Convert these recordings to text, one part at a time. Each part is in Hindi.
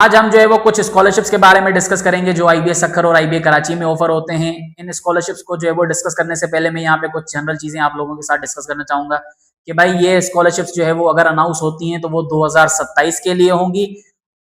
आज हम जो है वो कुछ स्कॉलरशिप्स के बारे में डिस्कस करेंगे जो आईबीए सक्खर और आईबीए कराची में ऑफर होते हैं। इन स्कॉलरशिप्स को जो है वो डिस्कस करने से पहले मैं यहाँ पे कुछ जनरल चीजें आप लोगों के साथ डिस्कस करना चाहूंगा कि भाई ये स्कॉलरशिप्स जो है वो अगर अनाउंस होती हैं तो वो 2027 के लिए होंगी,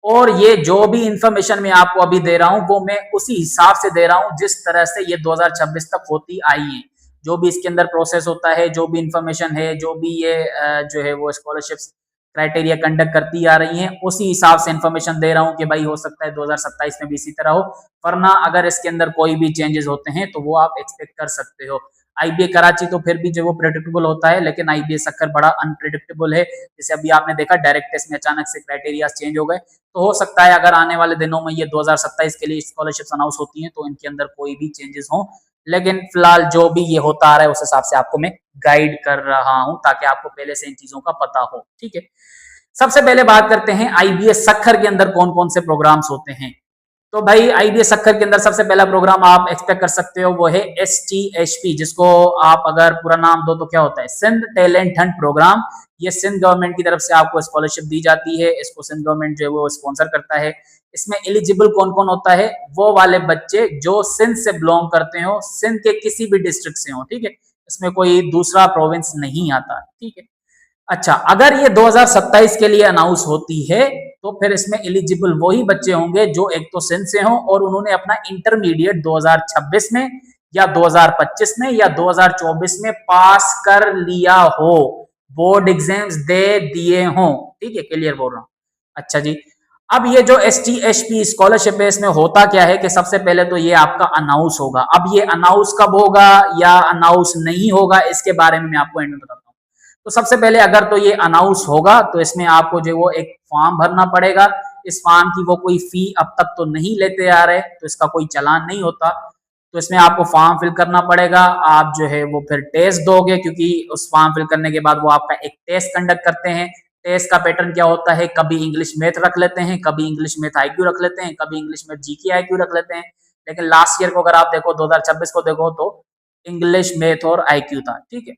और ये जो भी इंफॉर्मेशन मैं आपको अभी दे रहा हूँ वो मैं उसी हिसाब से दे रहा हूँ जिस तरह से ये 2026 तक होती आई है। जो भी इसके अंदर प्रोसेस होता है, जो भी इंफॉर्मेशन है, जो भी ये जो है वो स्कॉलरशिप्स क्राइटेरिया कंडक्ट करती आ रही हैं, उसी हिसाब से इंफॉर्मेशन दे रहा हूं कि भाई हो सकता है 2027 में भी इसी तरह हो, वरना अगर इसके अंदर कोई भी चेंजेस होते हैं तो वो आप एक्सपेक्ट कर सकते हो। आईबीए कराची तो फिर भी जो वो प्रेडिक्टेबल होता है, लेकिन आईबीए सक्खर बड़ा अनप्रेडिक्टेबल है। जैसे अभी आपने देखा डायरेक्ट टेस्ट में अचानक से क्राइटेरिया चेंज हो गए, तो हो सकता है अगर आने वाले दिनों में ये 2027 के लिए स्कॉलरशिप अनाउंस होती है तो इनके अंदर कोई भी चेंजेस हो। लेकिन फिलहाल जो भी ये होता आ रहा है उस हिसाब से आपको मैं गाइड कर रहा हूं ताकि आपको पहले से इन चीजों का पता हो। ठीक है, सबसे पहले बात करते हैं आईबीएस सक्खर के अंदर कौन कौन से प्रोग्राम्स होते हैं। तो भाई आईबीएस सक्खर के अंदर सबसे पहला प्रोग्राम आप एक्सपेक्ट कर सकते हो वो है STHP, जिसको आप अगर पूरा नाम दो तो क्या होता है, सिंध टैलेंट हंट प्रोग्राम। ये सिंध गवर्नमेंट की तरफ से आपको स्कॉलरशिप दी जाती है, इसको सिंध गवर्नमेंट जो है वो स्पॉन्सर करता है। इसमें एलिजिबल कौन कौन होता है, वो वाले बच्चे जो सिंध से बिलोंग करते हो, सिंध के किसी भी डिस्ट्रिक्ट से हो। ठीक है, इसमें कोई दूसरा प्रोविंस नहीं आता। ठीक है, अच्छा, अगर ये 2027 के लिए अनाउंस होती है तो फिर इसमें एलिजिबल वही बच्चे होंगे जो एक तो सिंध से हों और उन्होंने अपना इंटरमीडिएट 2026 में या 2025 में या 2024 में पास कर लिया हो, बोर्ड एग्जाम्स दे दिए हों। ठीक है, क्लियर बोल रहा हूं। अच्छा जी, अब ये जो STHP स्कॉलरशिप है इसमें होता क्या है कि सबसे पहले तो ये आपका अनाउंस होगा। अब ये अनाउंस कब होगा या अनाउंस नहीं होगा इसके बारे में मैं आपको एंड में बताता हूँ। तो सबसे पहले अगर तो ये अनाउंस होगा तो इसमें आपको जो वो एक फॉर्म भरना पड़ेगा। इस फॉर्म की वो कोई फी अब तक तो नहीं लेते आ रहे, तो इसका कोई चालान नहीं होता। तो इसमें आपको फॉर्म फिल करना पड़ेगा। आप जो है वो फिर टेस्ट दोगे, क्योंकि उस फॉर्म फिल करने के बाद वो आपका एक टेस्ट कंडक्ट करते हैं। टेस्ट का पैटर्न क्या होता है, कभी इंग्लिश मैथ रख लेते हैं, कभी इंग्लिश मैथ आईक्यू रख लेते हैं, कभी इंग्लिश मैथ जीके आईक्यू रख लेते हैं। लेकिन लास्ट ईयर को अगर आप देखो 2026 को देखो तो इंग्लिश मैथ और आईक्यू था। ठीक है,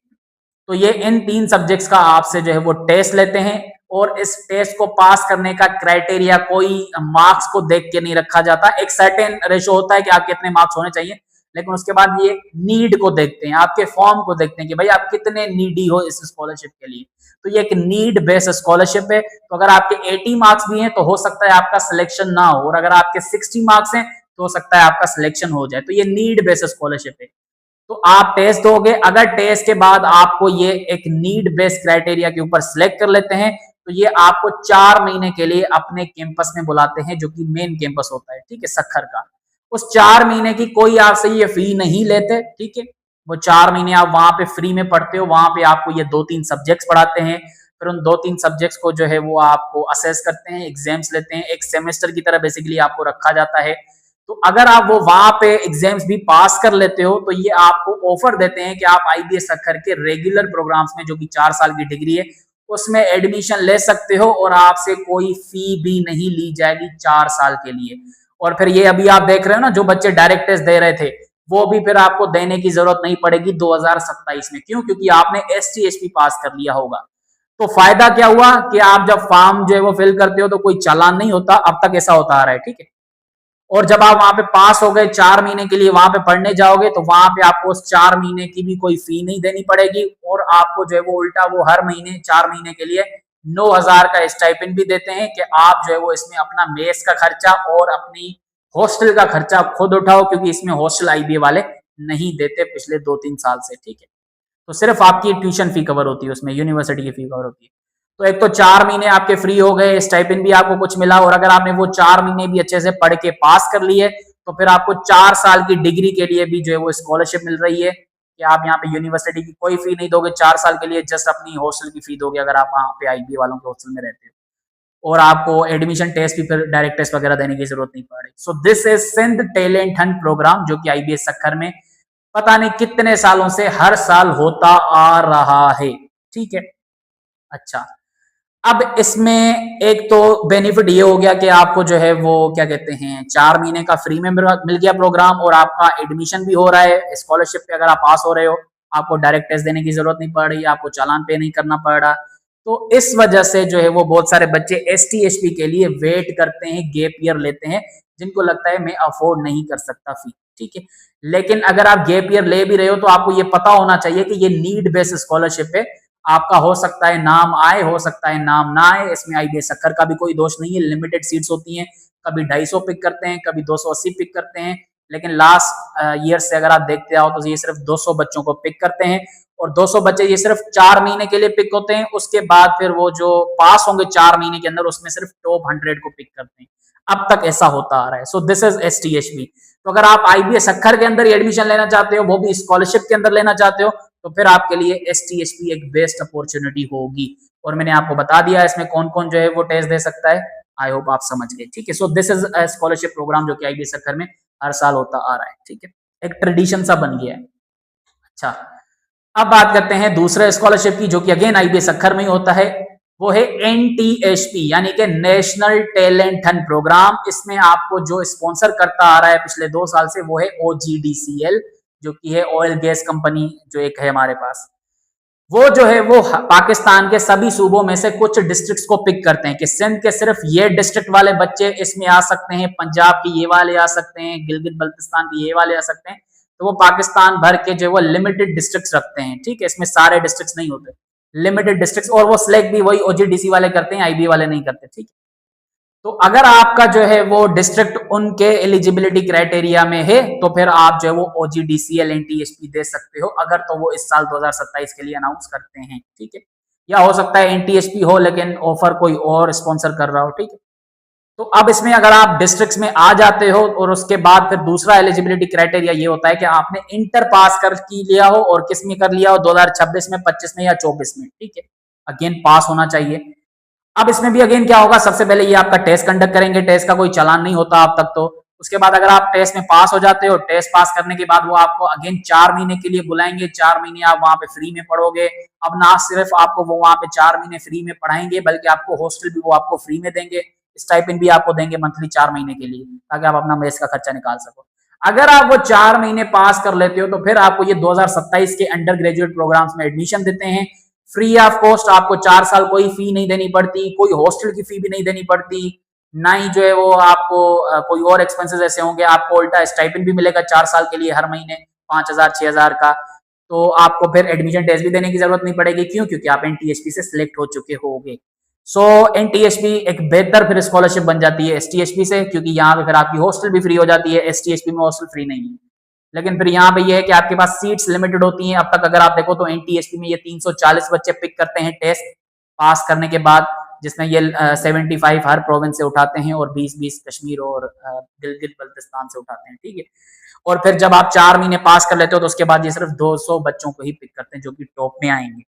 तो ये इन 3 सब्जेक्ट्स का आपसे जो है वो टेस्ट लेते हैं, और इस टेस्ट को पास करने का क्राइटेरिया कोई मार्क्स को देख के नहीं रखा जाता। एक सर्टेन रेशो होता है कि आपके इतने मार्क्स होने चाहिए, लेकिन उसके बाद ये नीड को देखते हैं, आपके फॉर्म को देखते हैं कि भाई आप कितने नीडी हो इस स्कॉलरशिप के लिए। तो ये एक नीड बेस्ड स्कॉलरशिप है। तो अगर आपके 80 मार्क्स भी हैं तो हो सकता है आपका सिलेक्शन ना हो, और अगर आपके 60 मार्क्स हैं तो हो सकता है आपका सिलेक्शन हो जाए। तो ये नीड बेस्ड स्कॉलरशिप है। तो आप टेस्ट दोगे, अगर टेस्ट के बाद आपको ये एक नीड बेस्ड क्राइटेरिया के ऊपर सिलेक्ट कर लेते हैं तो ये आपको 4 महीने के लिए अपने कैंपस में बुलाते हैं, जो कि मेन कैंपस होता है। ठीक है, सक्खर का। उस 4 महीने की कोई आपसे ये फी नहीं लेते। ठीक है, वो 4 महीने आप वहां पे फ्री में पढ़ते हो। वहां पे आपको ये 2-3 सब्जेक्ट्स पढ़ाते हैं, फिर उन 2-3 सब्जेक्ट्स को जो है वो आपको असेस करते हैं, एग्जाम्स लेते हैं, एक सेमेस्टर की तरह बेसिकली आपको रखा जाता है। तो अगर आप वो वहां पे एग्जाम्स भी पास कर लेते हो तो ये आपको ऑफर देते हैं कि आप आईबीएस सक्खर के रेगुलर प्रोग्राम्स में, जो कि 4 साल की डिग्री है, उसमें एडमिशन ले सकते हो, और आपसे कोई फी भी नहीं ली जाएगी 4 साल के लिए। और फिर ये अभी आप देख रहे हो ना, जो बच्चे डायरेक्ट टेस्ट दे रहे थे वो भी फिर आपको देने की जरूरत नहीं पड़ेगी 2027 में। क्यों? क्योंकि आपने STHP पास कर लिया होगा। तो फायदा क्या हुआ कि आप जब फॉर्म जो है वो फिल करते हो तो कोई चालान नहीं होता। अब तक ऐसा होता आ रहा है। ठीक है, और जब आप वहां पे पास हो गए, 4 महीने के लिए वहां पे पढ़ने जाओगे तो वहां पे आपको उस 4 महीने की भी कोई फी नहीं देनी पड़ेगी, और आपको जो है वो उल्टा वो हर महीने 4 महीने के लिए 9,000 का स्टाइपेंड भी देते हैं कि आप जो है वो इसमें अपना मेस का खर्चा और अपनी हॉस्टल का खर्चा खुद उठाओ, क्योंकि इसमें हॉस्टल आईबीए वाले नहीं देते पिछले 2-3 साल से। ठीक है, तो सिर्फ आपकी ट्यूशन फी कवर होती है, उसमें यूनिवर्सिटी की फी कवर होती है। तो एक तो 4 महीने आपके फ्री हो गए, स्टाइपेंड भी आपको कुछ मिला, और अगर आपने वो 4 महीने भी अच्छे से पढ़ के पास कर लिए तो फिर आपको 4 साल की डिग्री के लिए भी जो है वो स्कॉलरशिप मिल रही है कि आप यहाँ पे यूनिवर्सिटी की कोई फी नहीं दोगे 4 साल के लिए, जस्ट अपनी हॉस्टल की फी दोगे अगर आप वहाँ पे आईबी वालों के हॉस्टल में रहते हो, और आपको एडमिशन टेस्ट भी फिर डायरेक्ट टेस्ट वगैरह देने की जरूरत नहीं पड़ेगी। So this is Sindh talent hunt programme, जो कि आईबीएस सक्खर में पता नहीं कितने सालों से हर साल होता आ रहा है। ठीक है, अच्छा, अब इसमें एक तो बेनिफिट ये हो गया कि आपको जो है वो क्या कहते हैं 4 महीने का फ्री में मिल गया प्रोग्राम, और आपका एडमिशन भी हो रहा है स्कॉलरशिप पे। अगर आप पास हो रहे हो आपको डायरेक्ट टेस्ट देने की जरूरत नहीं पड़ रही, आपको चालान पे नहीं करना पड़ रहा। तो इस वजह से जो है वो बहुत सारे बच्चे ST HP के लिए वेट करते हैं, गैप ईयर लेते हैं, जिनको लगता है मैं अफोर्ड नहीं कर सकता फी, ठीक है। लेकिन अगर आप गैप ईयर ले भी रहे हो तो आपको ये पता होना चाहिए कि ये नीड बेस्ड स्कॉलरशिप है, आपका हो सकता है नाम आए, हो सकता है नाम ना आए, इसमें IBS सक्खर का भी कोई दोष नहीं है, लिमिटेड सीट्स होती हैं, कभी 250 पिक करते हैं, कभी 280 पिक करते हैं, लेकिन लास्ट ईयर से अगर आप देखते आओ तो ये सिर्फ 200 बच्चों को पिक करते हैं, और 200 बच्चे ये सिर्फ 4 महीने के लिए पिक होते हैं, उसके बाद फिर वो जो पास होंगे 4 महीने के अंदर उसमें सिर्फ टॉप 100 को पिक करते हैं। अब तक ऐसा होता आ रहा है। So this is STHB। तो अगर आप IBS सक्खर के अंदर एडमिशन लेना चाहते हो, वो भी स्कॉलरशिप के अंदर लेना चाहते हो, तो फिर आपके लिए STHB एक बेस्ट अपॉर्चुनिटी होगी। और मैंने आपको बता दिया इसमें कौन कौन जो है वो टेस्ट दे सकता है। आई होप आप समझ गए, ठीक है। So this is scholarship programme जो कि IBS सक्खर में हर साल होता आ रहा है, ठीक है, एक ट्रेडिशन सा बन गया है। अच्छा, अब बात करते हैं दूसरे स्कॉलरशिप की, जो कि अगेन IBS सक्खर में ही होता है। वो है NTHP यानी कि नेशनल टैलेंट हंट प्रोग्राम। इसमें आपको जो स्पॉन्सर करता आ रहा है पिछले 2 साल से वो है OGDCL, जो कि है ऑयल गैस कंपनी जो एक है हमारे पास। वो जो है वो पाकिस्तान के सभी सूबों में से कुछ डिस्ट्रिक्ट्स को पिक करते हैं कि सिंध के सिर्फ ये डिस्ट्रिक्ट वाले बच्चे इसमें आ सकते हैं, पंजाब के ये वाले आ सकते हैं, गिलगित बल्तिस्तान के ये वाले आ सकते हैं। तो वो पाकिस्तान भर के जो वो लिमिटेड डिस्ट्रिक्ट्स रखते हैं, ठीक है, इसमें सारे डिस्ट्रिक्ट्स नहीं होते, लिमिटेड डिस्ट्रिक्ट्स, और वो सिलेक्ट भी वही OGDC वाले करते हैं, IB वाले नहीं करते, ठीक है। तो अगर आपका जो है वो डिस्ट्रिक्ट उनके एलिजिबिलिटी क्राइटेरिया में है तो फिर आप जो है वो OGDCL NTHP दे सकते हो, अगर तो वो इस साल 2027 के लिए अनाउंस करते हैं, ठीक है। या हो सकता है NTHP हो लेकिन ऑफर कोई और स्पॉन्सर कर रहा हो, ठीक है। तो अब इसमें अगर आप डिस्ट्रिक्ट्स में आ जाते हो और उसके बाद फिर दूसरा एलिजिबिलिटी क्राइटेरिया ये होता है कि आपने इंटर पास कर की लिया हो, और किस में कर लिया हो, 2026 में, 25 में या 24 में, ठीक है, अगेन पास होना चाहिए। अब इसमें भी अगेन क्या होगा, सबसे पहले ये आपका टेस्ट कंडक्ट करेंगे, टेस्ट का कोई चालान नहीं होता अब तक। तो उसके बाद अगर आप टेस्ट में पास हो जाते हो, टेस्ट पास करने के बाद वो आपको अगेन 4 महीने के लिए बुलाएंगे, 4 महीने आप वहां पे फ्री में पढ़ोगे। अब ना सिर्फ आपको वो वहां पे 4 महीने फ्री में पढ़ाएंगे, बल्कि आपको हॉस्टल भी वो आपको फ्री में देंगे, स्टाइपेंड भी आपको देंगे मंथली 4 महीने के लिए, ताकि आप अपना मेस का खर्चा निकाल सको। अगर आप वो 4 महीने पास कर लेते हो तो फिर आपको ये 2027 के अंडर ग्रेजुएट प्रोग्राम्स में एडमिशन देते हैं, फ्री ऑफ कॉस्ट। आपको 4 साल कोई फी नहीं देनी पड़ती, कोई हॉस्टल की फी भी नहीं देनी पड़ती, ना ही जो है वो आपको कोई और एक्सपेंसेस ऐसे होंगे। आपको उल्टा स्टाइपेंड भी मिलेगा 4 साल के लिए हर महीने 5,000 6,000 का। तो आपको फिर एडमिशन टेस्ट भी देने की जरूरत नहीं पड़ेगी, क्यों, क्योंकि आप NTHP से सिलेक्ट हो चुके होगे। सो NTHP एक बेहतर फिर स्कॉलरशिप बन जाती है STHP से, क्योंकि यहाँ पे फिर आपकी हॉस्टल भी फ्री हो जाती है। STHP में हॉस्टल फ्री नहीं है, लेकिन फिर यहाँ पे ये है कि आपके पास सीट्स लिमिटेड होती हैं। अब तक अगर आप देखो तो NTHP में ये 340 बच्चे पिक करते हैं टेस्ट पास करने के बाद, जिसमें ये 75 हर प्रोविंस से उठाते हैं और 20-20 कश्मीर और गिलगित बल्तिस्तान से उठाते हैं, ठीक है। और फिर जब आप 4 महीने पास कर लेते हो तो उसके बाद ये सिर्फ 200 बच्चों को ही पिक करते हैं जो कि टॉप में आएंगे।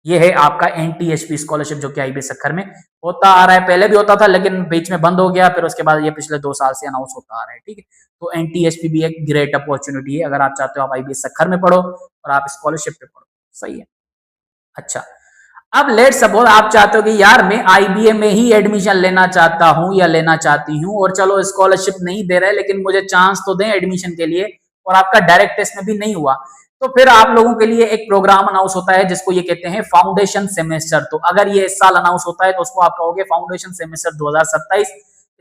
ये है आपका NTHP स्कॉलरशिप, जो कि IBS सक्खर में होता आ रहा है। पहले भी होता था लेकिन बीच में बंद हो गया, फिर उसके बाद ये पिछले 2 साल से अनाउंस होता आ रहा है, ठीक है। तो NTHP भी एक ग्रेट अपॉर्चुनिटी है, अगर आप चाहते हो आप IBS सक्खर में पढ़ो और आप स्कॉलरशिप पे पढ़ो, सही है। अच्छा, अब लेट सपोज आप चाहते हो कि यार मैं IBA में ही एडमिशन लेना चाहता हूं या लेना चाहती हूं, और चलो स्कॉलरशिप नहीं दे रहे लेकिन मुझे चांस तो दें एडमिशन के लिए, और आपका डायरेक्ट टेस्ट में भी नहीं हुआ, तो फिर आप लोगों के लिए एक प्रोग्राम अनाउंस होता है जिसको ये कहते हैं फाउंडेशन सेमेस्टर। तो अगर ये इस साल अनाउंस होता है तो उसको आप कहोगे फाउंडेशन सेमेस्टर 2027।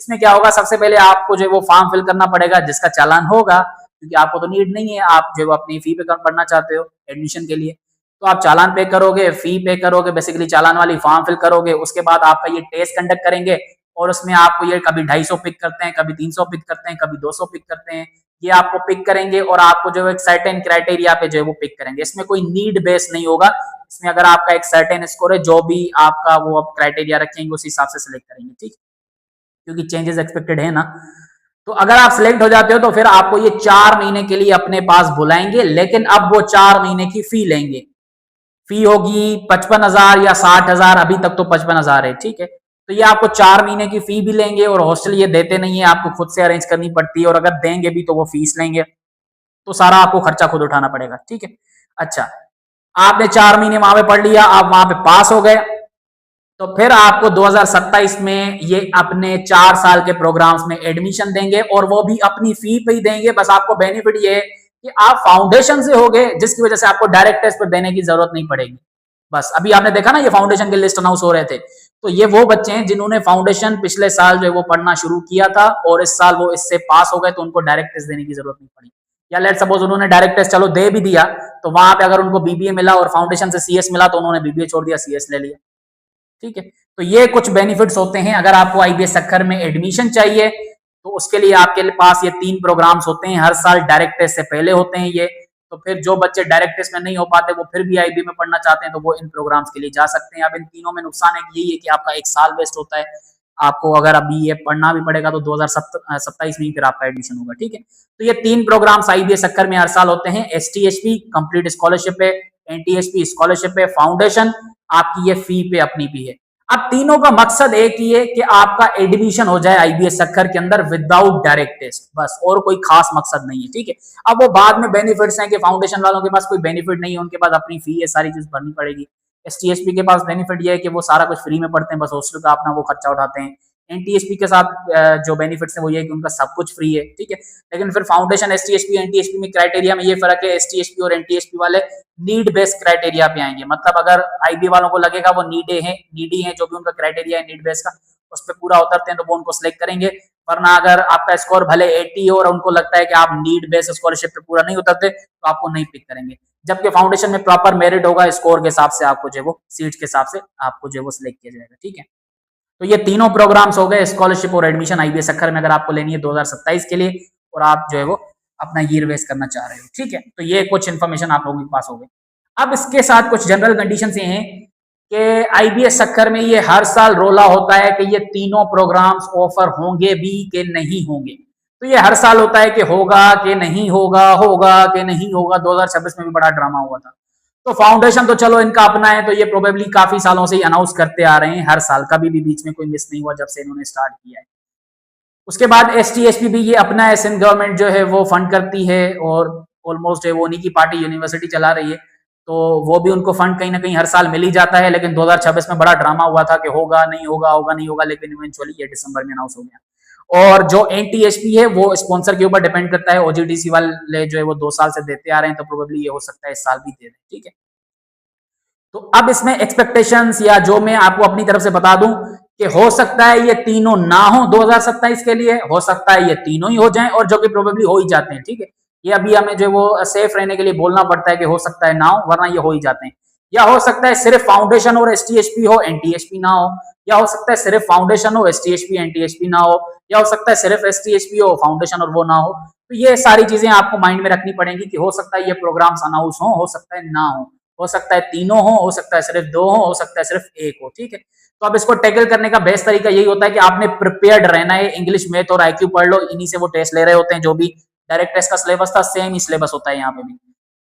इसमें क्या होगा, सबसे पहले आपको जो है वो फॉर्म फिल करना पड़ेगा जिसका चालान होगा, क्योंकि आपको तो नीड नहीं है, आप जो अपनी फी पे पढ़ना चाहते हो एडमिशन के लिए, तो आप चालान पे करोगे, फी पे करोगे, बेसिकली चालान वाली फॉर्म फिल करोगे। उसके बाद आपका ये टेस्ट कंडक्ट करेंगे, और उसमें आपको ये कभी 250 पिक करते हैं, कभी 300 पिक करते हैं, कभी 200 पिक करते हैं, ये आपको पिक करेंगे और आपको जो एक सर्टेन क्राइटेरिया पे जो है वो पिक करेंगे। इसमें कोई नीड बेस नहीं होगा, इसमें अगर आपका एक सर्टेन स्कोर है, जो भी आपका वो आप क्राइटेरिया रखेंगे उस हिसाब से सिलेक्ट करेंगे, ठीक, क्योंकि चेंजेस एक्सपेक्टेड है ना। तो अगर आप सिलेक्ट हो जाते हो तो फिर आपको ये 4 महीने के लिए अपने पास बुलाएंगे, लेकिन अब वो 4 महीने की फी लेंगे। फी होगी 55,000 या 60,000, अभी तक तो 55,000 है, ठीक है। तो ये आपको 4 महीने की फी भी लेंगे, और हॉस्टल ये देते नहीं है, आपको खुद से अरेंज करनी पड़ती है, और अगर देंगे भी तो वो फीस लेंगे, तो सारा आपको खर्चा खुद उठाना पड़ेगा, ठीक है। अच्छा, आपने 4 महीने वहां पे पढ़ लिया, आप वहां पे पास हो गए, तो फिर आपको 2027 में ये अपने 4 साल के प्रोग्राम्स में एडमिशन देंगे, और वो भी अपनी फी पे ही देंगे। बस आपको बेनिफिट ये है कि आप फाउंडेशन से हो गए, जिसकी वजह से आपको डायरेक्ट टेस्ट पर देने की जरूरत नहीं पड़ेगी। बस अभी आपने देखा ना ये फाउंडेशन के लिस्ट अनाउंस हो रहे थे, तो ये वो बच्चे हैं जिन्होंने फाउंडेशन पिछले साल जो है वो पढ़ना शुरू किया था और इस साल वो इससे पास हो गए, तो उनको डायरेक्ट टेस्ट देने की जरूरत नहीं पड़ी। या लेट सपोज उन्होंने डायरेक्ट टेस्ट चलो दे भी दिया, तो वहां पे अगर उनको बीबीए मिला और फाउंडेशन से सीएस मिला तो उन्होंने बीबीए छोड़ दिया, सीएस ले लिया। ठीक है, तो ये कुछ बेनिफिट्स होते हैं। अगर आपको आईबीएस सक्खर में एडमिशन चाहिए तो उसके लिए आपके पास ये 3 प्रोग्राम्स होते हैं, हर साल डायरेक्ट टेस्ट से पहले होते हैं ये। तो फिर जो बच्चे डायरेक्ट टेस्ट में नहीं हो पाते वो फिर भी आईबी में पढ़ना चाहते हैं तो वो इन प्रोग्राम्स के लिए जा सकते हैं। अब इन तीनों में नुकसान एक यही है कि आपका 1 साल वेस्ट होता है। आपको अगर अभी ये पढ़ना भी पड़ेगा तो 2027 में ही फिर आपका एडमिशन होगा। ठीक है, तो ये 3 प्रोग्राम्स आईबीएस सक्खर में हर साल होते हैं। एसटीएचपी कंप्लीट स्कॉलरशिप है, एनटीएचपी स्कॉलरशिप है, फाउंडेशन आपकी ये फी पे अपनी भी है। अब तीनों का मकसद एक ही है कि आपका एडमिशन हो जाए आईबीएस सक्खर के अंदर विदाउट डायरेक्ट टेस्ट, बस, और कोई खास मकसद नहीं है। ठीक है, अब वो बाद में बेनिफिट्स हैं कि फाउंडेशन वालों के पास कोई बेनिफिट नहीं है, उनके पास अपनी फी है, सारी चीज भरनी पड़ेगी। एसटीएचपी के पास बेनिफिट ये है कि वो सारा कुछ फ्री में पढ़ते हैं, बस हॉस्टल का अपना वो खर्चा उठाते हैं। एनटीएचपी के साथ जो बेनिफिट्स है वो ये है कि उनका सब कुछ फ्री है। ठीक है, लेकिन फिर फाउंडेशन एसटीएचपी एनटीएचपी में क्राइटेरिया में ये फर्क है, एसटीएचपी और एनटीएचपी वाले नीड बेस्ड क्राइटेरिया पे आएंगे। मतलब अगर आईबी वालों को लगेगा वो नीडी है, जो भी उनका क्राइटेरिया है नीड बेस्ड का, उस पर पूरा उतरते हैं तो वो उनको सिलेक्ट करेंगे। वरना अगर आपका स्कोर भले 80 हो और उनको लगता है कि आप नीड बेस्ड स्कॉलरशिप पे पूरा नहीं उतरते तो आपको नहीं पिक करेंगे। जबकि फाउंडेशन में प्रॉपर मेरिट होगा, स्कोर के हिसाब से आपको जो है वो सीट्स के हिसाब से आपको जो है वो सिलेक्ट किया जाएगा। ठीक है, तो ये तीनों प्रोग्राम्स हो गए, स्कॉलरशिप और एडमिशन आईबीएस सक्खर में अगर आपको लेनी है 2027 के लिए और आप जो है वो अपना ईयर वेस्ट करना चाह रहे हो। ठीक है, तो ये कुछ इन्फॉर्मेशन आप लोगों के पास हो गई। अब इसके साथ कुछ जनरल कंडीशंस ये हैं कि आईबीएस सक्खर में ये हर साल रोला होता है कि ये तीनों प्रोग्राम्स ऑफर होंगे भी कि नहीं होंगे। तो ये हर साल होता है कि होगा कि नहीं होगा, होगा कि नहीं होगा। 2026 में भी बड़ा ड्रामा हुआ था। तो फाउंडेशन तो चलो इनका अपना है, तो ये प्रोबेबली काफी सालों से ही अनाउंस करते आ रहे हैं हर साल, कभी भी बीच में कोई मिस नहीं हुआ जब से इन्होंने स्टार्ट किया है। उसके बाद एसटीएचपी भी ये अपना है, सिंध गवर्नमेंट जो है वो फंड करती है और ऑलमोस्ट है वो उन्हीं की पार्टी यूनिवर्सिटी चला रही है, तो वो भी उनको फंड कहीं ना कहीं हर साल मिल ही जाता है। लेकिन 2026 में बड़ा ड्रामा हुआ था कि होगा नहीं होगा, होगा नहीं होगा, लेकिन इवेंचुअली ये दिसंबर में अनाउंस हो गया। और जो एनटीएचपी है वो स्पॉन्सर के ऊपर डिपेंड करता है, ओजीडीसी वाले जो है वो 2 साल से देते आ रहे हैं, तो प्रोबेबली ये हो सकता है इस साल भी दे दें। ठीक है, तो अब इसमें एक्सपेक्टेशंस या जो मैं आपको अपनी तरफ से बता दूं कि हो सकता है ये तीनों ना हो 2027 के लिए, हो सकता है ये तीनों ही हो जाएं, और जो कि प्रोबेबली हो ही जाते हैं। ठीक है, ये अभी हमें जो वो सेफ रहने के लिए बोलना पड़ता है कि हो सकता है ना हो, वरना ये हो ही जाते हैं। या हो सकता है सिर्फ फाउंडेशन और एसटीएचपी हो, एनटीएचपी ना हो, या हो सकता है सिर्फ फाउंडेशन हो एसटीएचपी एनटीएचपी ना हो, या हो सकता है सिर्फ एसटीएचपी हो फाउंडेशन और वो ना हो। तो ये सारी चीजें आपको माइंड में रखनी पड़ेंगी कि हो सकता है ये प्रोग्राम्स अनाउंस हो सकता है ना हो सकता है तीनों हो सकता है सिर्फ 2 हो सकता है सिर्फ 1 हो। ठीक है, तो अब इसको टैकल करने का बेस्ट तरीका यही होता है कि आपने प्रिपेयर्ड रहना है। इंग्लिश, मैथ और आईक्यू पढ़ लो, इन्हीं से वो टेस्ट ले रहे होते हैं। जो भी डायरेक्ट टेस्ट का सिलेबस था सेम ही सिलेबस होता है यहाँ पे भी।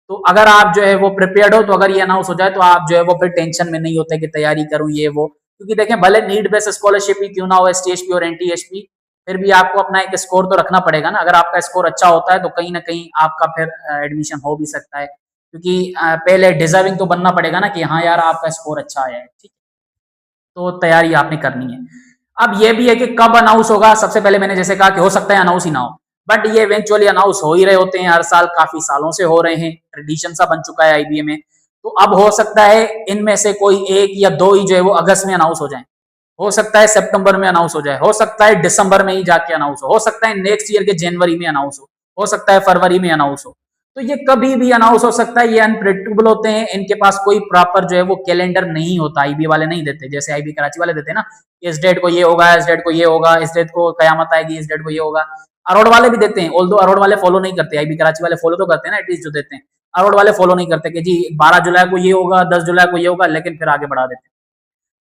तो अगर आप जो है वो प्रिपेयर्ड हो तो अगर ये अनाउंस हो जाए तो आप जो है वो फिर टेंशन में नहीं होते कि तैयारी करूं ये वो, क्योंकि देखें भले नीड बेस्ड स्कॉलरशिप ही क्यों ना हो एसटीएचपी और एनटीएचपी, फिर भी आपको अपना एक स्कोर तो रखना पड़ेगा ना। अगर आपका स्कोर अच्छा होता है तो कहीं ना कहीं आपका फिर एडमिशन हो भी सकता है, क्योंकि पहले डिजर्विंग तो बनना पड़ेगा ना कि हाँ यार आपका स्कोर अच्छा आया है। ठीक, तो तैयारी आपने करनी है। अब ये भी है कि कब अनाउंस होगा, सबसे पहले मैंने जैसे कहा कि हो सकता है अनाउंस ही ना हो, बट ये इवेंचुअली अनाउंस हो ही रहे होते हैं हर साल, काफी सालों से हो रहे हैं, ट्रेडिशन सा बन चुका है आईबीए में। तो अब हो सकता है इनमें से कोई 1 या 2 ही जो है वो अगस्त में अनाउंस हो जाए, हो सकता है सितंबर में अनाउंस हो जाए, हो सकता है दिसंबर में ही जाके अनाउंस हो सकता है नेक्स्ट ईयर के जनवरी में अनाउंस हो सकता है फरवरी में अनाउंस हो। तो ये कभी भी अनाउंस हो सकता है, ये अनप्रेडिक्टेबल होते हैं, इनके पास कोई प्रॉपर जो है वो कैलेंडर नहीं होता। आईबी वाले नहीं देते, जैसे आईबी कराची वाले देते हैं ना, इस डेट को ये होगा, इस डेट को ये होगा, इस डेट को कयामत आएगी, इस डेट को ये होगा। अरोड़ वाले भी देते हैं, ऑल्दो अरोड़ वाले फॉलो नहीं करते, आईबी कराची वाले फॉलो तो करते हैं ना एटलीस्ट जो देते हैं। अरोड़ वाले फॉलो नहीं करते कि जी 12 जुलाई को ये होगा, 10 जुलाई को ये होगा, लेकिन फिर आगे बढ़ा देते हैं।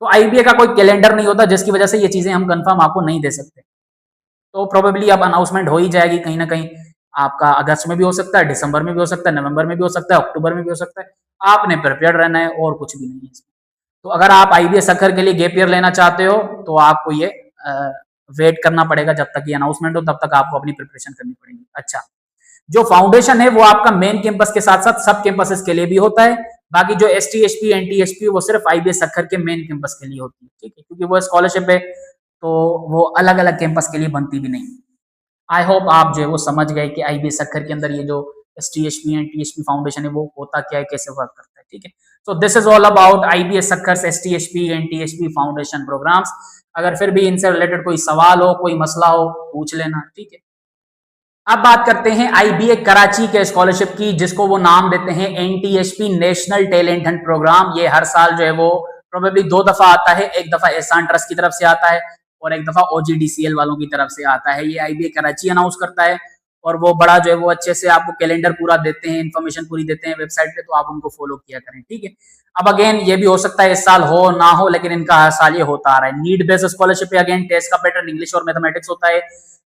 तो आईबीए का कोई कैलेंडर नहीं होता, जिसकी वजह से ये चीजें हम कंफर्म आपको नहीं दे सकते। तो प्रोबेबली अब अनाउंसमेंट हो ही जाएगी कहीं ना कहीं, आपका अगस्त में भी हो सकता है, दिसंबर में भी हो सकता है, नवंबर में भी हो सकता है, अक्टूबर में भी हो सकता है। आपने प्रिपेयर रहना है और कुछ भी नहीं है इसमें। तो अगर आप आईबीएस सक्खर के लिए गैप ईयर लेना चाहते हो तो आपको ये वेट करना पड़ेगा, जब तक ये अनाउंसमेंट हो तब तक आपको अपनी प्रिपरेशन करनी पड़ेगी। अच्छा, जो फाउंडेशन है वो आपका मेन कैंपस के साथ साथ सब कैंपसेस के लिए भी होता है। बाकी जो एसटीएचपी एनटीएचपी वो सिर्फ आईबीएस सक्खर के मेन कैंपस के लिए होती है। ठीक है, क्योंकि वो स्कॉलरशिप है तो वो अलग अलग कैंपस के लिए बनती भी नहीं। आई होप आप जो है वो समझ गए कि आईबीएस सक्खर के अंदर ये जो एसटीएचपी एनटीएचपी फाउंडेशन है वो होता क्या है, कैसे वर्क करता है। ठीक है। So this is all about IBA Sukkur STHP NTHP foundation programmes. अगर फिर भी इनसे रिलेटेड कोई सवाल हो, कोई मसला हो, पूछ लेना, ठीक है। अब बात करते हैं IBA कराची के स्कॉलरशिप की, जिसको वो नाम देते हैं NTHP national talent hunt programme. ये हर साल जो है वो प्रोबेबली 2 दफा आता है, एक दफा एहसान ट्रस्ट की तरफ से आता है और एक दफा OGDCL वालों की तरफ से आता है। ये IBA कराची अनाउंस करता है और वो बड़ा जो है वो अच्छे से आपको कैलेंडर पूरा देते हैं, इन्फॉर्मेशन पूरी देते हैं वेबसाइट पे, तो आप उनको फॉलो किया करें, ठीक है। अब अगेन ये भी हो सकता है इस साल हो ना हो, लेकिन इनका हर साल ये होता आ रहा है। नीड बेस्ड स्कॉलरशिप है, अगेन टेस्ट का पैटर्न इंग्लिश और मैथमेटिक्स होता है।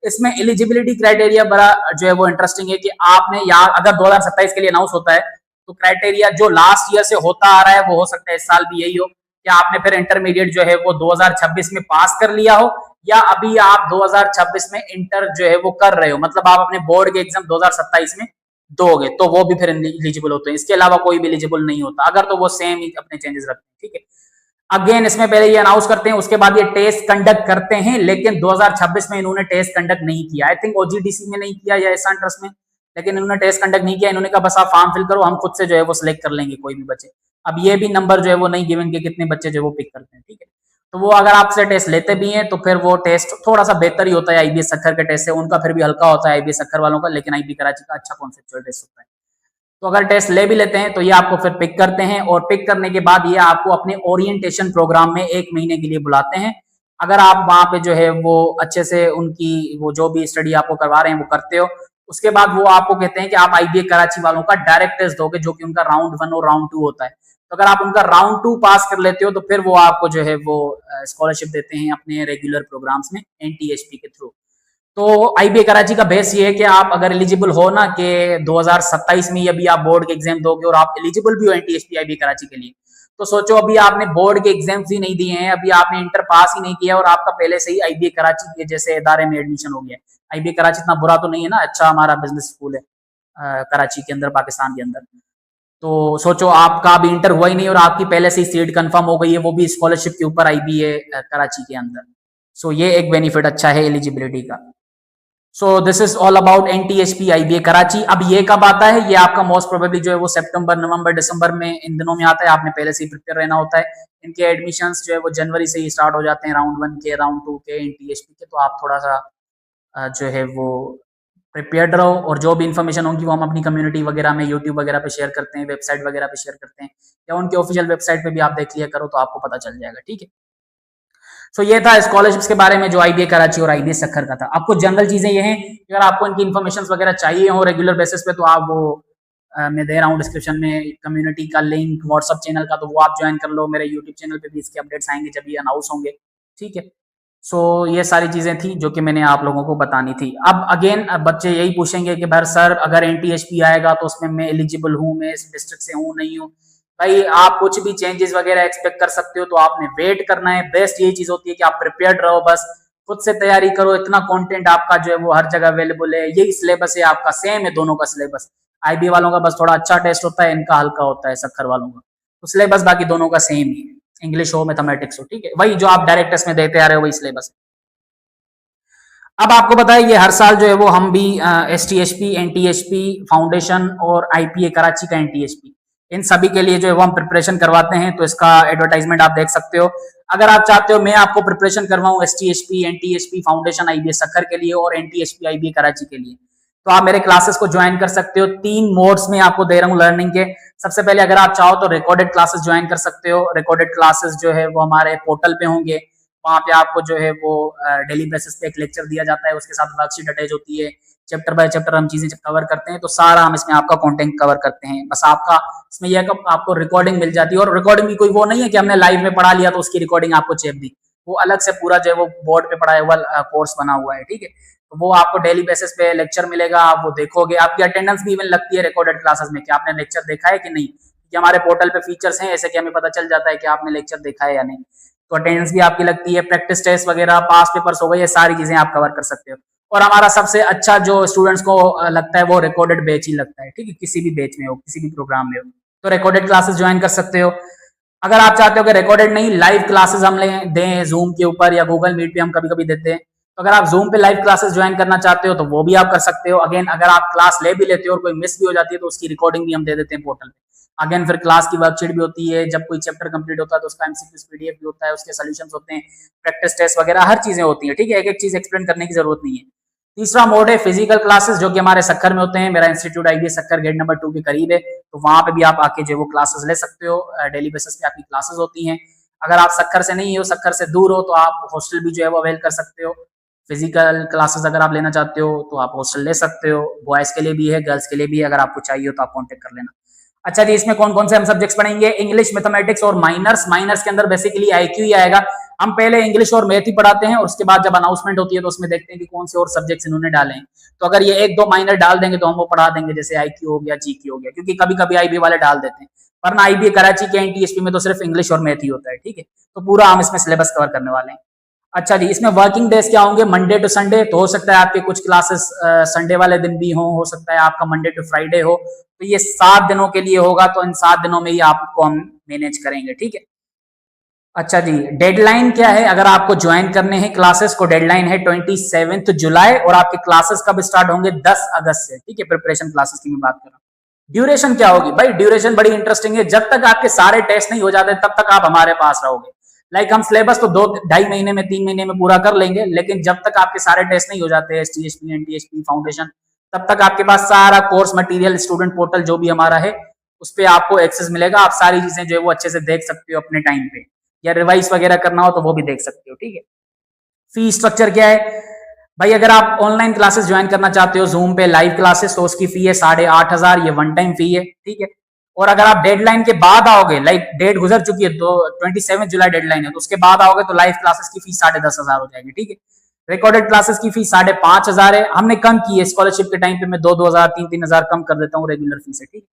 इसमें एलिजिबिलिटी क्राइटेरिया बड़ा जो है वो इंटरेस्टिंग है कि आपने यहाँ अगर 2027 के लिए अनाउंस होता है तो क्राइटेरिया जो लास्ट ईयर से होता आ रहा है वो हो सकता है इस साल भी यही हो कि आपने फिर इंटरमीडिएट जो है वो 2026 में पास कर लिया हो, या अभी आप 2026 में इंटर जो है वो कर रहे हो, मतलब आप अपने बोर्ड के एग्जाम 2027 में दोगे, तो वो भी फिर एलिजिबल होते हैं। इसके अलावा कोई भी एलिजिबल नहीं होता, अगर तो वो सेम ही अपने चेंजेस रखते हैं, ठीक है। अगेन इसमें पहले ये अनाउंस करते हैं, उसके बाद ये टेस्ट कंडक्ट करते हैं, लेकिन 2026 में इन्होंने टेस्ट कंडक्ट नहीं किया। आई थिंक OGDC में नहीं किया या एहसान ट्रस्ट में, लेकिन इन्होंने टेस्ट कंडक्ट नहीं किया। इन्होंने कहा बस आप फॉर्म फिल करो, हम खुद से जो है वो सिलेक्ट कर लेंगे कोई भी बच्चे। अब ये भी नंबर जो है वो नहीं गिवन के कितने बच्चे जो है वो पिक करते हैं, ठीक है। तो वो अगर आपसे टेस्ट लेते भी हैं तो फिर वो टेस्ट थोड़ा सा बेहतर ही होता है IBA सक्खर के टेस्ट से, उनका फिर भी हल्का होता है IBA सक्खर वालों का, लेकिन IBA कराची का अच्छा कॉन्सेप्चुअल टेस्ट होता है। तो अगर टेस्ट ले भी लेते हैं तो ये आपको फिर पिक करते हैं, और पिक करने के बाद ये आपको अपने ओरिएंटेशन प्रोग्राम में 1 महीने के लिए बुलाते हैं। अगर आप वहां पे जो है वो अच्छे से उनकी वो जो भी स्टडी आपको करवा रहे हैं वो करते हो, उसके बाद वो आपको कहते हैं कि आप IBA कराची वालों का डायरेक्ट टेस्ट दोगे, जो कि उनका राउंड 1 और राउंड 2 होता है। तो अगर आप उनका राउंड 2 पास कर लेते हो तो फिर वो आपको जो है वो स्कॉलरशिप देते हैं अपने रेगुलर प्रोग्राम्स में NTHP के थ्रू। तो IBA कराची का बेस ये है कि आप अगर एलिजिबल हो ना कि 2027 में अभी आप बोर्ड के एग्जाम दोगे और आप एलिजिबल भी हो NTHP IBA कराची के लिए, तो सोचो अभी आपने बोर्ड के एग्जाम्स ही नहीं दिए हैं, अभी आपने इंटर पास ही नहीं किया और आपका पहले से ही IBA कराची के जैसे इदारे में एडमिशन हो गया। IBA कराची इतना बुरा तो नहीं है ना, अच्छा हमारा बिजनेस स्कूल है कराची के अंदर, पाकिस्तान के अंदर। तो सोचो आपका अभी इंटर हुआ ही नहीं और आपकी पहले से ही सीट कंफर्म हो गई है, वो भी स्कॉलरशिप के ऊपर IBA कराची के अंदर। सो ये एक बेनिफिट अच्छा है एलिजिबिलिटी का। सो this is all about NTHP IBA Karachi. अब ये कब आता है, ये आपका मोस्ट प्रोबेबली जो है वो सितंबर, नवंबर, दिसंबर में इन दिनों में आता है। आपने पहले से ही प्रिपेयर रहना होता है। इनके एडमिशंस जो है वो जनवरी से ही स्टार्ट हो जाते हैं, राउंड 1 के, राउंड 2 के NTHP के। तो आप थोड़ा सा जो है वो प्रिपेयर्ड रहो, और जो भी इन्फॉर्मेशन होगी वो हम अपनी कम्युनिटी वगैरह में, यूट्यूब वगैरह पे शेयर करते हैं, वेबसाइट वगैरह पे शेयर करते हैं, या उनके ऑफिशियल वेबसाइट पे भी आप देख लिया करो तो आपको पता चल जाएगा, ठीक है। सो ये था स्कॉलरशिप्स के बारे में जो IBA कराची और IBA सक्खर का था। आपको जनरल चीजें ये हैं, अगर आपको इनकी इन्फॉर्मेशन वगैरह चाहिए हो रेगुलर बेसिस पे तो आप वो मैं दे रहा हूँ डिस्क्रिप्शन में कम्युनिटी का लिंक, व्हाट्सअप चैनल का, तो वो आप ज्वाइन कर लो। मेरे यूट्यूब चैनल पे भी इसके अपडेट्स आएंगे जब ये अनाउंस होंगे, ठीक है। सो ये सारी चीजें थी जो कि मैंने आप लोगों को बतानी थी। अब अगेन बच्चे यही पूछेंगे कि भाई सर अगर NTHP आएगा तो उसमें मैं एलिजिबल हूँ, मैं इस डिस्ट्रिक्ट से हूँ नहीं हूँ। भाई आप कुछ भी चेंजेस वगैरह एक्सपेक्ट कर सकते हो, तो आपने वेट करना है। बेस्ट यही चीज होती है कि आप प्रिपेयर्ड रहो, बस खुद से तैयारी करो। इतना कंटेंट आपका जो है वो हर जगह अवेलेबल है, यही सिलेबस है आपका, सेम है दोनों का सिलेबस। IBA वालों का बस थोड़ा अच्छा टेस्ट होता है, इनका हल्का होता है सक्खर वालों का। तो सिलेबस बाकी दोनों का सेम ही है, इंग्लिश हो मैथमेटिक्स हो, ठीक है। वही जो आप डायरेक्ट टेस्ट में देते आ रहे हो वही सिलेबस है। अब आपको पता है ये हर साल जो है वो हम भी STHP NTHP फाउंडेशन और IPA कराची का NTHP, इन सभी के लिए जो है वो हम प्रिपरेशन करवाते हैं। तो इसका एडवर्टाइजमेंट आप देख सकते हो। अगर आप चाहते हो मैं आपको प्रिपरेशन करवाऊं STHP NTHP foundation IBA Sukkur के लिए और NTHP IBA कराची के लिए, तो आप मेरे क्लासेस को ज्वाइन कर सकते हो। 3 मोड्स में आपको दे रहा हूँ लर्निंग के। सबसे पहले अगर आप चाहो तो रिकॉर्डेड क्लासेस ज्वाइन कर सकते हो। रिकॉर्डेड क्लासेस जो है वो हमारे पोर्टल पे होंगे, वहां पे आपको जो है वो डेली बेसिस पे एक लेक्चर दिया जाता है, उसके साथ वर्कशीट अटैच होती है, चैप्टर बाय चैप्टर हम चीजें कवर करते हैं। तो सारा हम इसमें आपका कंटेंट कवर करते हैं। बस आपका इसमें यह आपको रिकॉर्डिंग मिल जाती है, और रिकॉर्डिंग भी कोई वो नहीं है कि हमने लाइव में पढ़ा लिया तो उसकी रिकॉर्डिंग आपको चेप दी। वो अलग से पूरा जो है वो बोर्ड पे पढ़ाया हुआ कोर्स बना हुआ है, ठीक है। तो वो आपको डेली बेसिस पे लेक्चर मिलेगा, आप वो देखोगे। आपकी अटेंडेंस भी इवन लगती है रिकॉर्डेड क्लासेस में कि आपने लेक्चर देखा है कि नहीं, कि हमारे पोर्टल पे फीचर्स हैं ऐसे कि हमें पता चल जाता है कि आपने लेक्चर देखा है या नहीं। तो अटेंडेंस भी आपकी लगती है, प्रैक्टिस टेस्ट वगैरह, पास पेपर्स हो गए, ये सारी चीजें आप कवर कर सकते हो। और हमारा सबसे अच्छा जो स्टूडेंट्स को लगता है वो रिकॉर्डेड बैच ही लगता है, ठीक है। किसी भी बैच में हो, किसी भी प्रोग्राम में हो, तो रिकॉर्डेड क्लासेस ज्वाइन कर सकते हो। अगर आप चाहते हो कि रिकॉर्डेड नहीं लाइव क्लासेस हम दें जूम के ऊपर या गूगल मीट पे हम कभी कभी देते हैं, तो अगर आप जूम पे लाइव क्लासेस ज्वाइन करना चाहते हो तो वो भी आप कर सकते हो। अगेन अगर आप क्लास ले भी लेते हो और कोई मिस भी हो जाती है तो उसकी रिकॉर्डिंग भी हम दे देते हैं पोर्टल पे। अगेन फिर क्लास की वर्कशीट भी होती है, जब कोई चैप्टर कंप्लीट होता है तो उसका एमसीक्यूज पीडीएफ भी होता है, उसके सॉल्यूशंस होते हैं, प्रैक्टिस टेस्ट वगैरह हर चीजें होती है, ठीक है, एक एक चीज एक्सप्लेन करने की जरूरत नहीं है। तीसरा मोड है फिजिकल क्लासेस, जो कि हमारे सक्खर में होते हैं। मेरा institute IBS Sukkur gate number 2 के करीब है, तो वहां पे भी आप आके जो वो क्लासेस ले सकते हो। डेली बेसिस पे आपकी क्लासेस होती हैं। अगर आप सक्खर से नहीं हो, सक्खर से दूर हो, तो आप हॉस्टल भी जो है वो अवेल कर सकते हो। फिजिकल क्लासेस अगर आप लेना चाहते हो तो आप हॉस्टल ले सकते हो। बॉयज के लिए भी है, गर्ल्स के लिए भी है, अगर आपको चाहिए हो तो आप कॉन्टेक्ट कर लेना। अच्छा जी, इसमें कौन कौन से हम सब्जेक्ट्स पढ़ेंगे? इंग्लिश, मैथमेटिक्स और माइनर्स। माइनर्स के अंदर बेसिकली आईक्यू ही आएगा। हम पहले इंग्लिश और मैथ ही पढ़ाते हैं, और उसके बाद जब अनाउंसमेंट होती है तो उसमें देखते हैं कि कौन से और सब्जेक्ट्स इन्होंने डाले हैं। तो अगर ये एक दो माइनर डाल देंगे तो हम वो पढ़ा देंगे, जैसे आईक्यू हो गया, जीक्यू हो गया, क्योंकि कभी कभी आईबी वाले डाल देते हैं, वरना आईबी कराची के एनटीएसपी में तो सिर्फ इंग्लिश और मैथ ही होता है, ठीक है। तो पूरा हम इसमें सिलेबस कवर करने वाले हैं। अच्छा जी, इसमें वर्किंग डेज क्या होंगे? मंडे टू संडे, तो हो सकता है आपके कुछ क्लासेस संडे वाले दिन भी हो सकता है आपका मंडे टू फ्राइडे हो, तो ये 7 दिनों के लिए होगा, तो इन 7 दिनों में ही आपको हम मैनेज करेंगे, ठीक है। अच्छा जी, डेडलाइन क्या है? अगर आपको ज्वाइन करने हैं क्लासेस को, डेडलाइन है 27 जुलाई, और आपके क्लासेस कब स्टार्ट होंगे? 10 अगस्त से, ठीक है। प्रिपरेशन क्लासेस की मैं बात कर रहा हूँ। ड्यूरेशन क्या होगी भाई? ड्यूरेशन बड़ी इंटरेस्टिंग है। जब तक आपके सारे टेस्ट नहीं हो जाते तब तक आप हमारे पास रहोगे। लाइक हम सिलेबस तो 2-2.5 महीने में, 3 महीने में पूरा कर लेंगे, लेकिन जब तक आपके सारे टेस्ट नहीं हो जाते, एसटीएसपी, एनटीएसपी, फाउंडेशन, तब तक आपके पास सारा कोर्स मटेरियल, स्टूडेंट पोर्टल जो भी हमारा है, उस पर आपको एक्सेस मिलेगा। आप सारी चीजें जो है वो अच्छे से देख सकते हो अपने टाइम पे, या रिवाइज वगैरह करना हो तो वो भी देख सकते हो, ठीक है। फी स्ट्रक्चर क्या है भाई? अगर आप ऑनलाइन क्लासेस ज्वाइन करना चाहते हो जूम पे लाइव क्लासेस, तो उसकी फी है 8,500, ये वन टाइम फी है, ठीक है। और अगर आप डेडलाइन के बाद आओगे, लाइक डेट गुजर चुकी है, तो 27 जुलाई डेडलाइन है, तो उसके बाद आओगे तो लाइव क्लासेस की फीस 10,500 हो जाएगी, ठीक है। रिकॉर्डेड क्लासेस की फीस 5,500 है, हमने कम की है स्कॉलरशिप के टाइम पे, मैं 2-2 हजार 3-3 हजार कम कर देता हूँ रेगुलर फीस है, ठीक है।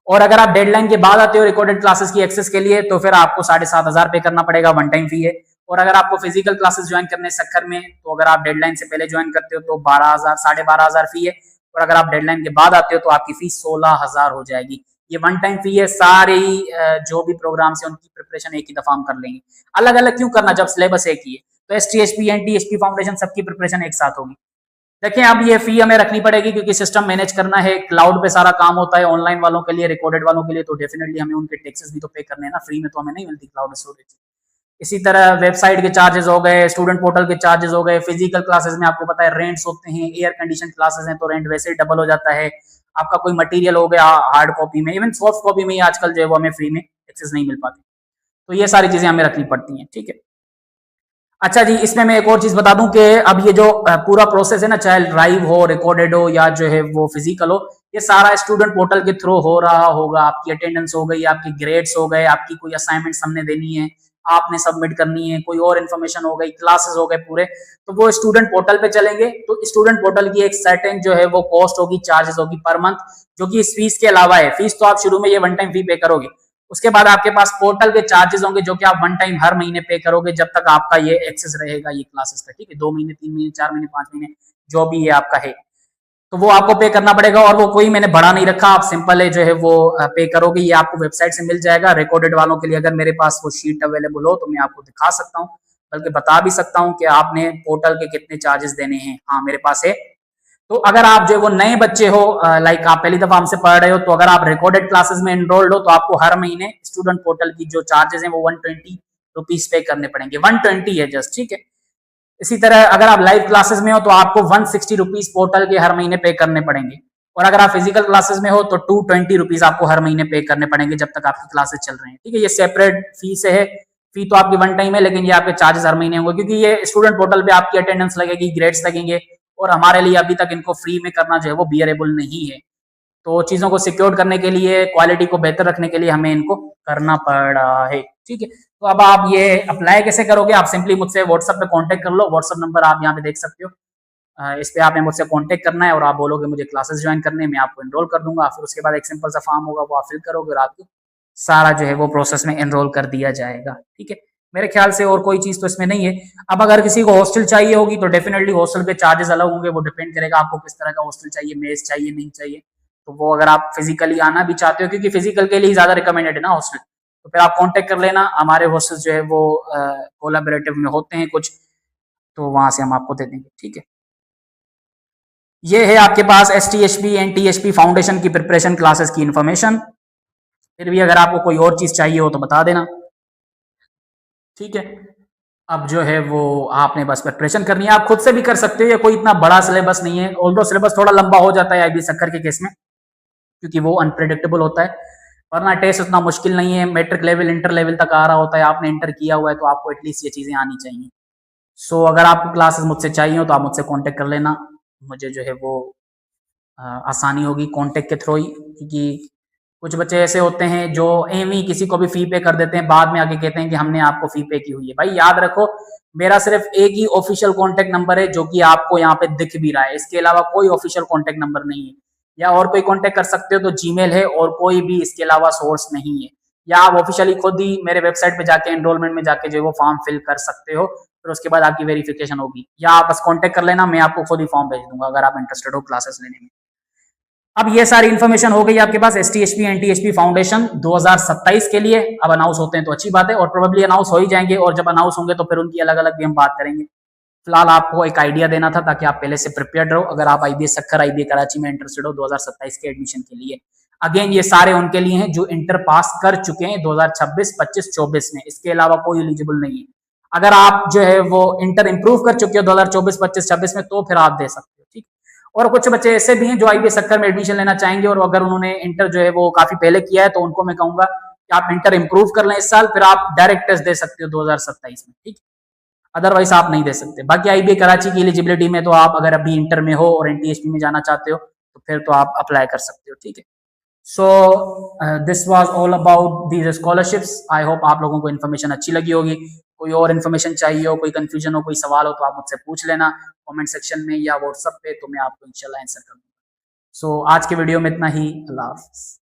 और अगर आप डेडलाइन के बाद आते हो रिकॉर्डेड क्लासेस की एक्सेस के लिए, तो फिर आपको 7,500 पे करना पड़ेगा, वन टाइम फी है। और अगर आपको फिजिकल क्लासेस ज्वाइन करने सक्खर में, तो अगर आप डेडलाइन से पहले ज्वाइन करते हो तो 12,000, 12,500 फी है। और अगर आप डेडलाइन के बाद आते हो तो आपकी फीस 16,000 हो जाएगी। ये वन टाइम फी है। सारे जो भी प्रोग्राम है उनकी प्रिपरेशन एक ही दफा हम कर लेंगे। अलग अलग क्यों करना जब सिलेबस एक ही है? तो एसटीएसपी, एनटीएसपी, फाउंडेशन सबकी प्रिपरेशन एक साथ होगी। देखिए, अब ये फी हमें रखनी पड़ेगी क्योंकि सिस्टम मैनेज करना है, क्लाउड पे सारा काम होता है। ऑनलाइन वालों के लिए, रिकॉर्डेड वालों के लिए तो डेफिनेटली हमें उनके टैक्सेस भी तो पे करने हैं ना, फ्री में तो हमें नहीं मिलती क्लाउड स्टोरेज। इसी तरह वेबसाइट के चार्जेस हो गए, स्टूडेंट पोर्टल के चार्जेस हो गए, फिजिकल क्लासेस में आपको पता है रेंट्स होते हैं, एयर कंडीशन क्लासेस हैं तो रेंट वैसे ही डबल हो जाता है। आपका कोई मटेरियल हो गया हार्ड कॉपी में, इवन सॉफ्ट कॉपी में ही आजकल जो है वो हमें फ्री में एक्सेस नहीं मिल पाती, तो ये सारी चीजें हमें रखनी पड़ती हैं, ठीक है। अच्छा जी, इसमें मैं एक और चीज बता दूं कि अब ये जो पूरा प्रोसेस है ना, चाहे लाइव हो, रिकॉर्डेड हो, या जो है वो फिजिकल हो, ये सारा स्टूडेंट पोर्टल के थ्रू हो रहा होगा। आपकी अटेंडेंस हो गई, आपकी ग्रेड्स हो गए, आपकी कोई असाइनमेंट्स हमने देनी है, आपने सबमिट करनी है, कोई और इन्फॉर्मेशन हो गई, क्लासेस हो गए पूरे, तो वो स्टूडेंट पोर्टल पे चलेंगे। तो स्टूडेंट पोर्टल की एक सर्टेन जो है वो कॉस्ट होगी, चार्जेस होगी पर मंथ, जो कि इस फीस के अलावा है। फीस तो आप शुरू में ये वन टाइम फी पे करोगे, उसके बाद आपके पास पोर्टल के चार्जेस होंगे जो कि आप वन टाइम हर महीने पे करोगे जब तक आपका ये एक्सेस रहेगा ये क्लासेस का, ठीक है। 2 महीने, 3 महीने, 4 महीने, 5 महीने, जो भी ये आपका है, तो वो आपको पे करना पड़ेगा। और वो कोई मैंने बड़ा नहीं रखा, आप सिंपल है जो है वो पे करोगे। ये आपको वेबसाइट से मिल जाएगा। रिकॉर्डेड वालों के लिए अगर मेरे पास वो शीट अवेलेबल हो तो मैं आपको दिखा सकता हूँ, बल्कि बता भी सकता हूँ कि आपने पोर्टल के कितने चार्जेस देने हैं। हाँ, मेरे पास है। तो अगर आप जो है वो नए बच्चे हो, लाइक आप पहली दफा हमसे पढ़ रहे हो, तो अगर आप रिकॉर्डेड क्लासेस में एनरोल्ड हो तो आपको हर महीने स्टूडेंट पोर्टल की जो चार्जेस हैं वो 120 रुपीज पे करने पड़ेंगे। 120 है जस्ट, ठीक है। इसी तरह अगर आप लाइव क्लासेस में हो तो आपको 160 रुपीज पोर्टल के हर महीने पे करने पड़ेंगे। और अगर आप फिजिकल क्लासेस में हो तो 220 रुपीज आपको हर महीने पे करने पड़ेंगे जब तक आपकी क्लासेस चल रहे हैं, ठीक है। ये सेपरेट फीस है। फी तो आपकी वन टाइम है, लेकिन ये आपके चार्जेस हर महीने होंगे, क्योंकि ये स्टूडेंट पोर्टल पे आपकी अटेंडेंस लगेगी, ग्रेड्स लगेंगे, और हमारे लिए अभी तक इनको फ्री में करना जो है वो बियरेबल नहीं है। तो चीजों को सिक्योर करने के लिए, क्वालिटी को बेहतर रखने के लिए हमें इनको करना पड़ रहा है, ठीक है। तो अब आप ये अप्लाई कैसे करोगे? आप सिंपली मुझसे व्हाट्सएप पे कांटेक्ट कर लो। व्हाट्सएप नंबर आप यहाँ पे देख सकते हो। इस पे आपने मुझसे कांटेक्ट करना है और आप बोलोगे मुझे क्लासेस ज्वाइन करने, मैं आपको एनरोल कर दूंगा। फिर उसके बाद एक सिंपल सा फॉर्म होगा, वो आप फिल करोगे और आपको सारा जो है वो प्रोसेस में एनरोल कर दिया जाएगा, ठीक है। मेरे ख्याल से और कोई चीज तो इसमें नहीं है। अब अगर किसी को हॉस्टल चाहिए होगी तो डेफिनेटली हॉस्टल के चार्जेस अलग होंगे। वो डिपेंड करेगा आपको किस तरह का हॉस्टल चाहिए, मेस चाहिए, नहीं चाहिए। तो वो अगर आप फिजिकली आना भी चाहते हो, क्योंकि फिजिकल के लिए ज्यादा रिकमेंडेड है ना हॉस्टल, तो फिर आप कांटेक्ट कर लेना। हमारे हॉस्टल जो है वो कोलैबोरेटिव में होते हैं कुछ, तो वहां से हम आपको दे देंगे, ठीक है। ये है आपके पास एसटीएचपी, एनटीएचपी, फाउंडेशन की प्रिपरेशन क्लासेस की इन्फॉर्मेशन। फिर भी अगर आपको कोई और चीज चाहिए हो तो बता देना, ठीक है। अब जो है वो आपने बस प्रिपरेशन करनी है, आप खुद से भी कर सकते हो, ये कोई इतना बड़ा सिलेबस नहीं है, ऑल्दो सिलेबस थोड़ा लंबा हो जाता है आईबीएस सक्कर के केस में, क्योंकि वो अनप्रेडिक्टेबल होता है, वरना टेस्ट उतना मुश्किल नहीं है, मैट्रिक लेवल इंटर लेवल तक आ रहा होता है, आपने इंटर किया हुआ है तो आपको एटलीस्ट ये चीजें आनी चाहिए। सो अगर आपको क्लासेस मुझसे चाहिए हो तो आप मुझसे कांटेक्ट कर लेना, मुझे जो है वो आसानी होगी कांटेक्ट के थ्रू ही, क्योंकि कुछ बच्चे ऐसे होते हैं जो एम ही किसी को भी फी पे कर देते हैं, बाद में आके कहते हैं कि हमने आपको फी पे की हुई है। भाई याद रखो, मेरा सिर्फ एक ही ऑफिशियल कांटेक्ट नंबर है जो कि आपको यहाँ पे दिख भी रहा है, इसके अलावा कोई ऑफिशियल कांटेक्ट नंबर नहीं है। या और कोई कांटेक्ट कर सकते हो तो जीमेल है, और कोई भी इसके अलावा सोर्स नहीं है। या आप ऑफिशियली खुद ही मेरे वेबसाइट पे जाके एनरोलमेंट में जाके जो है वो फॉर्म फिल कर सकते हो, फिर उसके बाद आपकी वेरिफिकेशन होगी, या आप बस कांटेक्ट कर लेना, मैं आपको खुद ही फॉर्म भेज दूंगा अगर आप इंटरेस्टेड हो क्लासेस लेने में। अब ये सारी इन्फॉर्मेशन हो गई आपके पास एसटीएचपी एनटीएचपी फाउंडेशन 2027 के लिए। अब अनाउंस होते हैं तो अच्छी बात है, और प्रोबेबली अनाउंस हो ही जाएंगे, और जब अनाउंस होंगे तो फिर उनकी अलग अलग भी हम बात करेंगे। फिलहाल आपको एक आइडिया देना था ताकि आप पहले से प्रिपेयर्ड रहो, अगर आप आईबीएस सक्कर आईबीए कराची में इंटरेस्टेड हो 2027 के एडमिशन के लिए। अगेन ये सारे उनके लिए हैं जो इंटर पास कर चुके हैं 2026, 25, 24 में, इसके अलावा कोई एलिजिबल नहीं है। अगर आप जो है वो इंटर इंप्रूव कर चुके हो 2024, 25, 26 में, तो फिर आप दे सकते हो, ठीक। और कुछ बच्चे ऐसे भी हैं जो आईबीएस सक्कर में एडमिशन लेना चाहेंगे, और अगर उन्होंने इंटर जो है वो काफी पहले किया है तो उनको मैं कहूंगा कि आप इंटर इंप्रूव कर लें इस साल, फिर आप डायरेक्ट टेस्ट दे सकते हो 2027 में, ठीक। अदरवाइज आप नहीं दे सकते। बाकी आईबीए कराची की एलिजिबिलिटी में तो आप अगर अभी इंटर में हो और एनटीएचपी में जाना चाहते हो तो फिर तो आप अप्लाई कर सकते हो, ठीक है। So this was all about these scholarships. I hope आप लोगों को इन्फॉर्मेशन अच्छी लगी होगी। कोई और इन्फॉर्मेशन चाहिए हो, कोई कंफ्यूजन हो, कोई सवाल हो तो आप मुझसे पूछ लेना कमेंट सेक्शन में या व्हाट्सएप पे, तो मैं आपको इंशाल्लाह आंसर कर दूंगा। सो आज के वीडियो में इतना ही। अल्लाह हाफिज़।